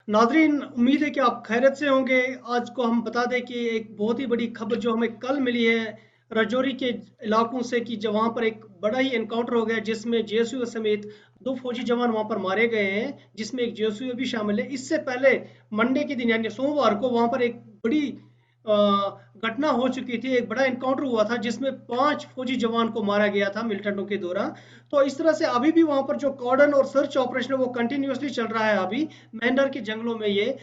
नाज़रीन, उम्मीद है कि आप खैरियत से होंगे। आज को हम बता दें कि एक बहुत ही बड़ी खबर जो हमें कल मिली है राजौरी के इलाकों से, कि जब वहाँ पर एक बड़ा ही एनकाउंटर हो गया जिसमें जेएसयू समेत 2 फौजी जवान वहाँ पर मारे गए हैं, जिसमें एक जेएसयू भी शामिल है। इससे पहले मंडे के दिन यानी सोमवार को वहाँ पर एक बड़ी अ, घटना हो चुकी थी, एक बड़ा एनकाउंटर हुआ था जिसमें 5 फौजी जवान को मारा गया था मिलिटेंटों के दौरान। तो इस तरह से अभी भी वहाँ पर जो कॉर्डन और सर्च ऑपरेशन है वो कंटिन्यूअसली चल रहा है अभी मैंडर के जंगलों में। ये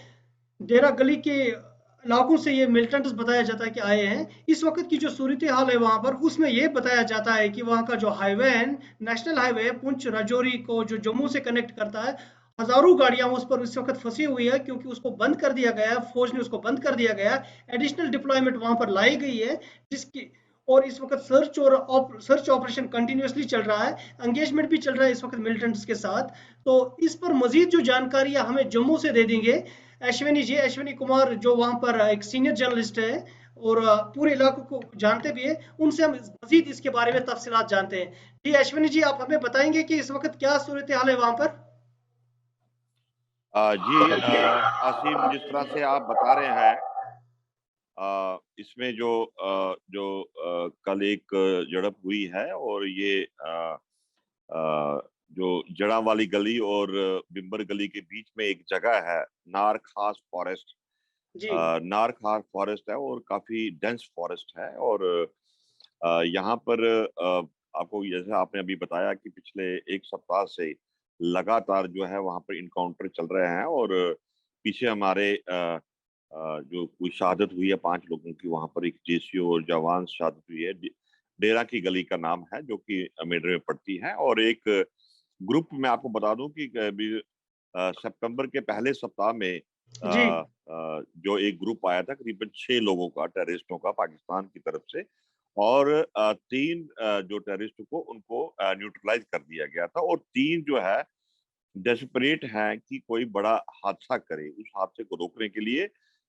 डेरा गली के इलाकों से ये मिलिटेंट्स बताया जाता है कि आए हैं। इस वक्त की जो सूरत हाल है वहाँ पर, उसमें ये बताया जाता है कि वहाँ का जो हाईवे है, नेशनल हाईवे है पुंछ राजौरी को जो जम्मू से कनेक्ट करता है, हजारों गाड़ियां उस पर इस वक्त फंसी हुई है क्योंकि उसको बंद कर दिया गया है, फौज ने उसको बंद कर दिया गया है। एडिशनल डिप्लॉयमेंट वहां पर लाई गई है जिसकी, और इस वक्त सर्च ऑपरेशन कंटिन्यूअसली चल रहा है। एंगेजमेंट भी चल रहा है इस वक्त मिलिटेंट्स के साथ। तो इस पर मजीद जो जानकारी हमें जम्मू से दे देंगे अश्विनी जी, अश्विनी कुमार, जो वहां पर एक सीनियर जर्नलिस्ट है और पूरे इलाकों को जानते भी है। उनसे हम मजीद इसके बारे में तफसीलात जानते हैं। जी अश्विनी जी, आप हमें बताएंगे कि इस वक्त क्या सूरत हाल है वहां पर। जी, आसिम, जिस तरह से आप बता रहे हैं, इसमें कल एक झड़प हुई है, और ये जो जड़ा वाली गली और बिम्बर गली के बीच में एक जगह है, नार खास फॉरेस्ट। जी नार खास फॉरेस्ट है और काफी डेंस फॉरेस्ट है। और यहाँ पर आपको, जैसे आपने अभी बताया, कि पिछले एक सप्ताह से लगातार जो है वहाँ पर इनकाउंटर चल रहे हैं। और पीछे हमारे जो कोई शहादत हुई है 5 लोगों की, वहाँ पर एक जेसीओ और जवान शहादत हुई है। डेरा की गली का नाम है, जो कि मेडर में पड़ती है। और एक ग्रुप में आपको बता दूं कि अभी सितंबर के पहले सप्ताह में जी जो एक ग्रुप आया था करीबन 6 लोगों का, टेररिस्टों का, पाकिस्तान की तरफ से। और 3 जो टेररिस्ट को उनको न्यूट्रलाइज कर दिया गया था। और 3 जो है डेस्परेट हैं कि कोई बड़ा हादसा करे। उस हादसे को रोकने के लिए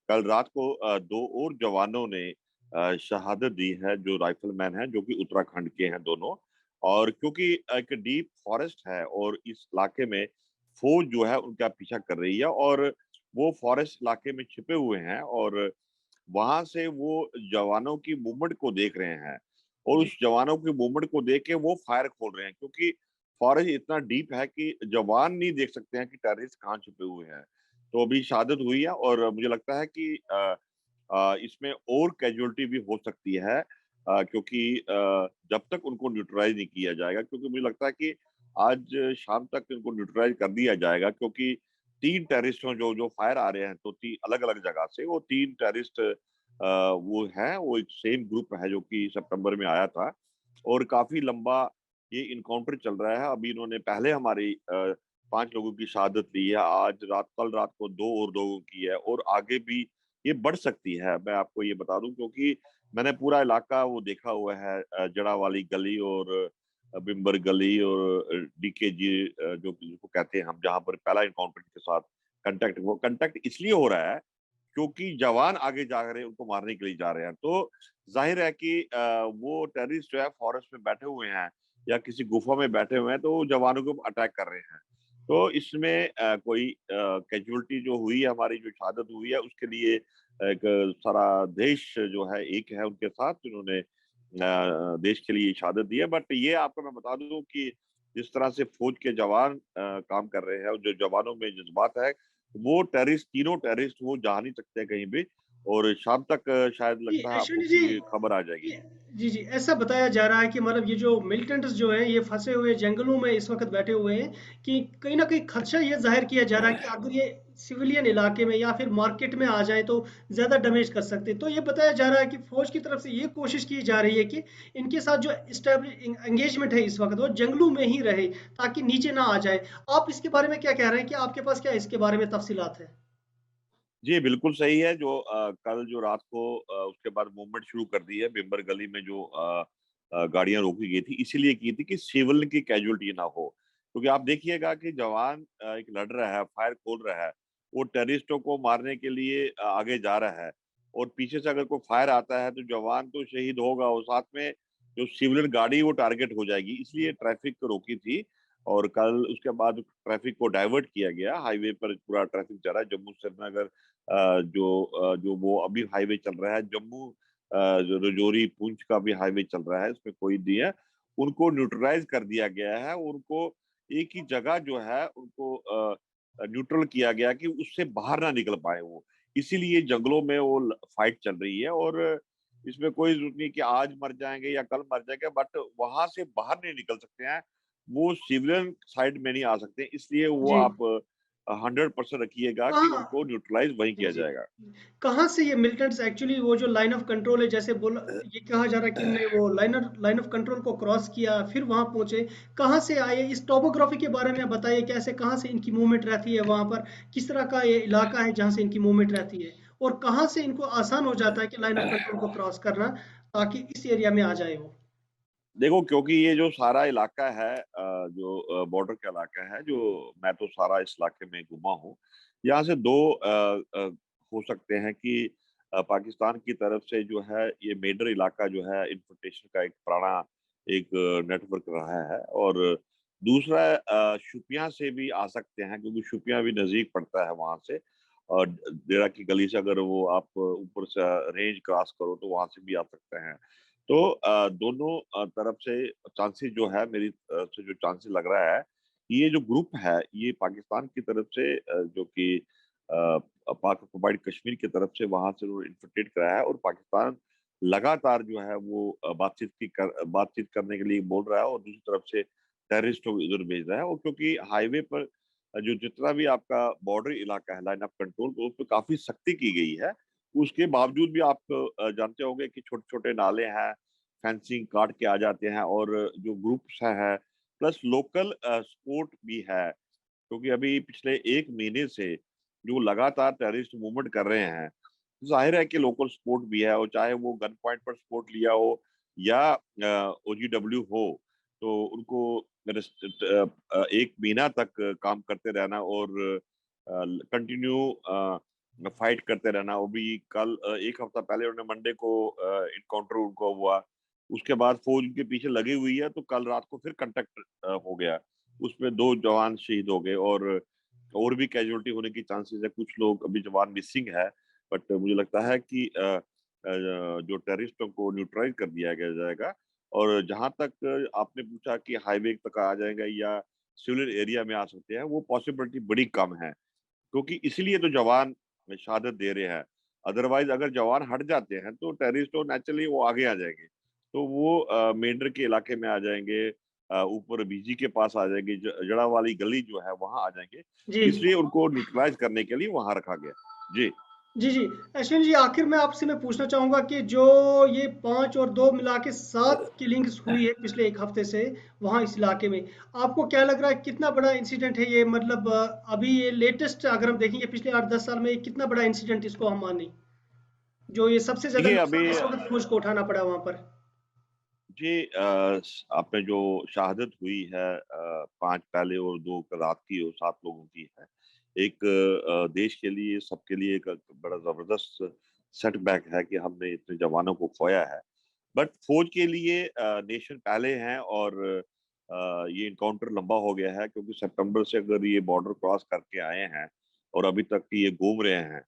कल रात को 2 और जवानों ने शहादत दी है, जो राइफलमैन हैं, जो कि उत्तराखंड के हैं दोनों। और क्योंकि एक डीप फॉरेस्ट है और इस इलाके में फौज जो है उनका पीछा कर रही है, और वो फॉरेस्ट इलाके में छिपे हुए हैं, और वहां से वो जवानों की मूवमेंट को देख रहे हैं। और जी उस जवानों की मूवमेंट को देख के वो फायर खोल रहे हैं, क्योंकि फॉरेस्ट इतना डीप है कि जवान नहीं देख सकते हैं कि टेररिस्ट कहाँ छुपे हुए हैं। तो अभी शहादत हुई है, और मुझे लगता है कि इसमें और कैजुअलिटी भी हो सकती है, क्योंकि जब तक उनको न्यूट्रलाइज नहीं किया जाएगा, क्योंकि मुझे लगता है कि आज शाम तक इनको न्यूट्रलाइज कर दिया जाएगा, क्योंकि 3 टेररिस्टों जो जो फायर आ रहे हैं, तो 3 अलग अलग जगह से वो 3 टेररिस्ट वो हैं, वो एक सेम ग्रुप है जो कि सितंबर में आया था। और काफी लंबा ये इनकाउंटर चल रहा है। अभी इन्होंने पहले हमारी 5 लोगों की शहादत ली है, आज रात, कल रात को 2 और लोगों की है, और आगे भी ये बढ़ सकती है। मैं आपको ये बता दूं, क्योंकि मैंने पूरा इलाका वो देखा हुआ है, जड़ा वाली गली और बिम्बर गली और डीकेजी, जो जिसको कहते हैं हम, जहां पर पहला इनकाउंटर के साथ कंटेक्ट, वो कंटेक्ट इसलिए हो रहा है क्योंकि जवान आगे जा रहे हैं, उनको मारने के लिए जा रहे हैं। तो जाहिर है कि वो टेररिस्ट जो है फॉरेस्ट में बैठे हुए हैं या किसी गुफा में बैठे हुए हैं, तो वो जवानों को अटैक कर रहे हैं। तो इसमें कोई कैजुअलिटी जो हुई है, हमारी जो शहादत हुई है, उसके लिए एक सारा देश जो है एक है उनके साथ, जिन्होंने देश के लिए शहादत दी है। बट ये आपको मैं बता दूं कि जिस तरह से फौज के जवान काम कर रहे हैं, और जो जवानों में जज्बात है, वो टेररिस्ट, 3 टेररिस्ट, वो जा नहीं सकते कहीं भी। और शाम तक शायद जी लगता है आपको अश्विनी जी, कि खबर आ जाएगी। ये- जी जी, ऐसा बताया जा रहा है कि मतलब ये जो मिलिटेंट्स जो हैं ये फंसे हुए जंगलों में इस वक्त बैठे हुए हैं, कि कहीं ना कहीं खदशा ये जाहिर किया जा रहा है कि अगर ये सिविलियन इलाके में या फिर मार्केट में आ जाए तो ज़्यादा डैमेज कर सकते हैं। तो ये बताया जा रहा है कि फौज की तरफ से ये कोशिश की जा रही है कि इनके साथ जो स्टैब्लिश एंगेजमेंट है इस वक्त वो जंगलों में ही रहे ताकि नीचे ना आ जाए। आप इसके बारे में क्या कह रहे हैं, कि आपके पास क्या इसके बारे में तफसीलात है। जी, बिल्कुल सही है। जो कल जो रात को उसके बाद मूवमेंट शुरू कर दी है, बिम्बर गली में जो गाड़ियां रोकी गई थी, इसीलिए की थी कि सिविल की कैजुअलिटी ना हो। क्योंकि आप देखिएगा कि जवान एक लड़ रहा है, फायर खोल रहा है, वो टेररिस्टों को मारने के लिए आगे जा रहा है, और पीछे से अगर कोई फायर आता है तो जवान तो शहीद होगा, और साथ में जो सिविलियन गाड़ी वो टारगेट हो जाएगी। इसलिए ट्रैफिक रोकी थी। और कल उसके बाद ट्रैफिक को डाइवर्ट किया गया। हाईवे पर पूरा ट्रैफिक चल रहा है। जम्मू श्रीनगर जो वो अभी हाईवे चल रहा है, जम्मू जो रजौरी पुंछ का भी हाईवे चल रहा है, इसमें कोई नहीं है। उनको न्यूट्रलाइज कर दिया गया है। उनको एक ही जगह जो है उनको न्यूट्रल किया गया कि उससे बाहर ना निकल पाए वो। इसीलिए जंगलों में वो फाइट चल रही है। और इसमें कोई जरूरत नहीं कि आज मर जाएंगे या कल मर जाएंगे, बट वहां से बाहर नहीं निकल सकते हैं। वो सिविलियन साइड में नहीं आ सकते, इसलिए वो जी। आप 100% रखिएगा कि कहाँ उनको न्यूट्रलाइज वहीं जी, किया जी। जाएगा। कहाँ से ये मिलिटेंट्स एक्चुअली वो जो लाइन ऑफ कंट्रोल है जैसे बोला ये कहा जा रहा है कि इनने वो लाइन ऑफ कंट्रोल को क्रॉस किया फिर वहां पहुंचे। कहाँ से आए इस टोपोग्राफी के बारे में बताइए कैसे कहाँ से इनकी मूवमेंट रहती है वहां पर किस तरह का ये इलाका है जहाँ से इनकी मूवमेंट रहती है और कहाँ से इनको आसान हो जाता है कि लाइन ऑफ कंट्रोल को क्रॉस करना ताकि इस एरिया में आ जाए वो। देखो, क्योंकि ये जो सारा इलाका है जो बॉर्डर का इलाका है, जो मैं तो सारा इस इलाके में घुमा हूँ। यहाँ से दो हो सकते हैं कि पाकिस्तान की तरफ से जो है ये मेडर इलाका जो है इंफिल्ट्रेशन का एक पुराना एक नेटवर्क रहा है। और दूसरा शुपियां से भी आ सकते हैं, क्योंकि शुपियां भी नजदीक पड़ता है वहां से। और डेरा की गली से अगर वो आप ऊपर से रेंज क्रॉस करो तो वहां से भी आ सकते हैं। तो दोनों तरफ से चांसेस जो है, मेरी तरफ से जो चांसेस लग रहा है, ये जो ग्रुप है ये पाकिस्तान की तरफ से जो कि पाक ऑक्युपाइड कश्मीर की तरफ से वहां से उन्होंने इन्फिल्ट्रेट कराया है। और पाकिस्तान लगातार जो है वो बातचीत करने के लिए बोल रहा है, और दूसरी तरफ से टेररिस्टों को इधर भेज रहा है। और क्योंकि हाईवे पर जो जितना भी आपका बॉर्डर इलाका है, लाइन ऑफ कंट्रोल, तो उस पर काफी सख्ती की गई है। उसके बावजूद भी आप जानते होंगे कि छोटे छोटे नाले हैं, फेंसिंग काट के आ जाते हैं। और जो ग्रुप्स है प्लस लोकल सपोर्ट भी है, क्योंकि अभी पिछले 1 महीने से जो लगातार टेररिस्ट मूवमेंट कर रहे हैं, जाहिर है कि लोकल सपोर्ट भी है। और चाहे वो गन पॉइंट पर सपोर्ट लिया हो या ओजीडब्ल्यू हो, तो उनको 1 महीना तक काम करते रहना और कंटिन्यू फाइट करते रहना। वो भी कल 1 हफ्ता पहले उन्होंने मंडे को इनकाउंटर उनको हुआ। उसके बाद फौज उनके पीछे लगी हुई है, तो कल रात को फिर कंटेक्ट हो गया। उसमें 2 जवान शहीद हो गए, और भी कैजुअलिटी होने की चांसेस है। कुछ लोग अभी जवान मिसिंग है। बट मुझे लगता है कि जो टेररिस्टों को न्यूट्रलाइज कर दिया गया जाएगा। और जहां तक आपने पूछा कि हाईवे तक आ जाएगा या सिविलियन एरिया में आ सकते हैं, वो पॉसिबिलिटी बड़ी कम है। क्योंकि इसलिए तो जवान शहादत दे रहे हैं। अदरवाइज अगर जवान हट जाते हैं तो टेररिस्ट तो नेचुरली वो आगे आ जाएंगे। तो वो मेंढर के इलाके में आ जाएंगे, ऊपर बीजी के पास आ जाएंगे, जड़ा वाली गली जो है वहां आ जाएंगे। जी। इसलिए उनको न्यूट्रलाइज करने के लिए वहां रखा गया। जी। जी, जी। अश्विन जी आखिर में आपसे मैं पूछना चाहूँगा कि जो ये 5 और 2 मिला के 7 किलिंग्स हुई है पिछले 1 हफ्ते से वहाँ इस इलाके में, आपको क्या लग रहा है कितना बड़ा इंसिडेंट है ये मतलब अभी ये लेटेस्ट अगर हम देखेंगे पिछले 8-10 साल में ये कितना बड़ा इंसिडेंट इसको हम मानें? जो ये सबसे ज़्यादा देखिए अभी नुकसान इस वक़्त फ़ौज को उठाना पड़ा वहाँ पर? जी, आपने जो शहादत हुई है 5 पहले और 2 रात की और 7 लोगों की है। एक देश के लिए, सबके लिए एक बड़ा ज़बरदस्त सेटबैक है कि हमने इतने जवानों को खोया है। बट फ़ौज के लिए नेशन पहले हैं। और ये एनकाउंटर लंबा हो गया है, क्योंकि सितंबर से अगर ये बॉर्डर क्रॉस करके आए हैं और अभी तक ये घूम रहे हैं,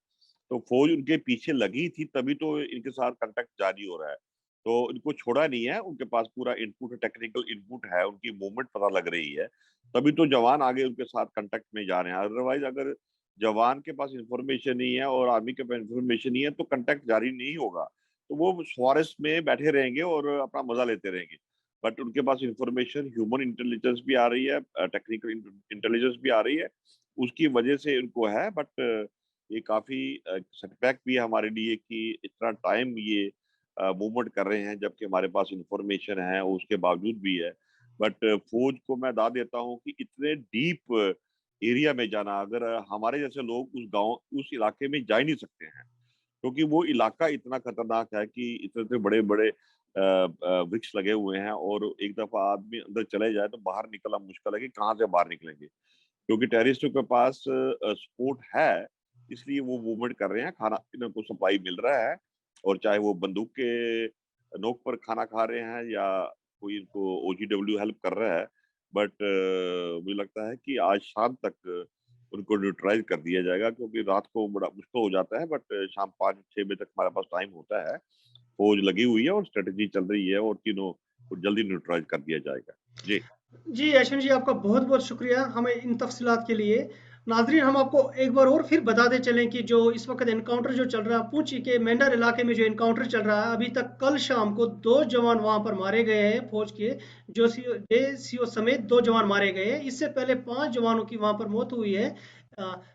तो फ़ौज उनके पीछे लगी थी, तभी तो इनके साथ कॉन्टैक्ट जारी हो रहा है। तो इनको छोड़ा नहीं है, उनके पास पूरा इनपुट है, टेक्निकल इनपुट है, उनकी मूवमेंट पता लग रही है। तभी तो जवान आगे उनके साथ कॉन्टैक्ट में जा रहे हैं। अदरवाइज़ अगर जवान के पास इन्फॉर्मेशन नहीं है और आर्मी के पास इन्फॉर्मेशन नहीं है, तो कॉन्टैक्ट जारी नहीं होगा। तो वो फॉरेस्ट में बैठे रहेंगे और अपना मज़ा लेते रहेंगे। बट उनके पास इन्फॉर्मेशन, ह्यूमन इंटेलिजेंस भी आ रही है, टेक्निकल इंटेलिजेंस भी आ रही है, उसकी वजह से उनको है। बट ये काफ़ी सेटबैक भी है हमारे लिए कि इतना टाइम ये मूवमेंट कर रहे हैं, जबकि हमारे पास इंफॉर्मेशन है, उसके बावजूद भी है। बट फौज को मैं दाद देता हूँ कि इतने डीप एरिया में जाना, अगर हमारे जैसे लोग उस गांव, उस इलाके में जा ही नहीं सकते हैं, क्योंकि वो इलाका इतना खतरनाक है कि इतने इतने बड़े बड़े वृक्ष लगे हुए हैं। और एक दफा आदमी अंदर चले जाए तो बाहर निकलना मुश्किल है कि कहाँ से बाहर निकलेंगे, क्योंकि टेररिस्टों के पास सपोर्ट है। इसलिए वो मूवमेंट कर रहे हैं, खाना पीने को सप्लाई मिल रहा है। और चाहे वो बंदूक के नोक पर खाना खा रहे हैं या कोई इनको ओजीडब्ल्यू हेल्प कर रहा है, बट मुझे लगता है कि आज शाम तक उनको न्यूट्रलाइज कर दिया जाएगा, क्योंकि रात को बड़ा मुश्किल हो जाता है, बट शाम 5-6 बजे तक हमारे पास टाइम होता है। फौज लगी हुई है और स्ट्रेटेजी चल रही है, और तीनों को जल्दी न्यूट्रलाइज कर दिया जाएगा। जी जी यशवंत जी, आपका बहुत बहुत शुक्रिया हमें इन तफसीलात के लिए। नाजरीन, हम आपको एक बार और फिर बताते चलें कि जो इस वक्त इनकाउंटर जो चल रहा है पूंछी के मेंढर इलाके में, जो इनकाउंटर चल रहा है, अभी तक कल शाम को 2 जवान वहां पर मारे गए हैं फौज के। जो जेसीओ समेत 2 जवान मारे गए हैं। इससे पहले 5 जवानों की वहां पर मौत हुई है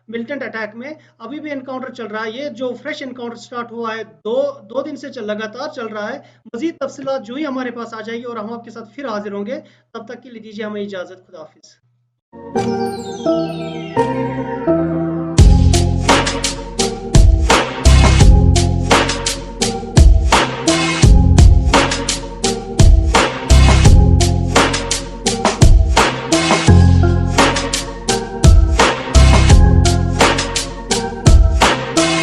मिलिटेंट अटैक में। अभी भी एनकाउंटर चल रहा है। ये जो फ्रेश एनकाउंटर स्टार्ट हुआ है, दो दो दिन से लगातार चल रहा है। मजीद तफसीलात जो ही हमारे पास आ जाएगी और हम आपके साथ फिर हाजिर होंगे। तब तक के लिए दीजिए हमें इजाजत। खुदा हाफिज।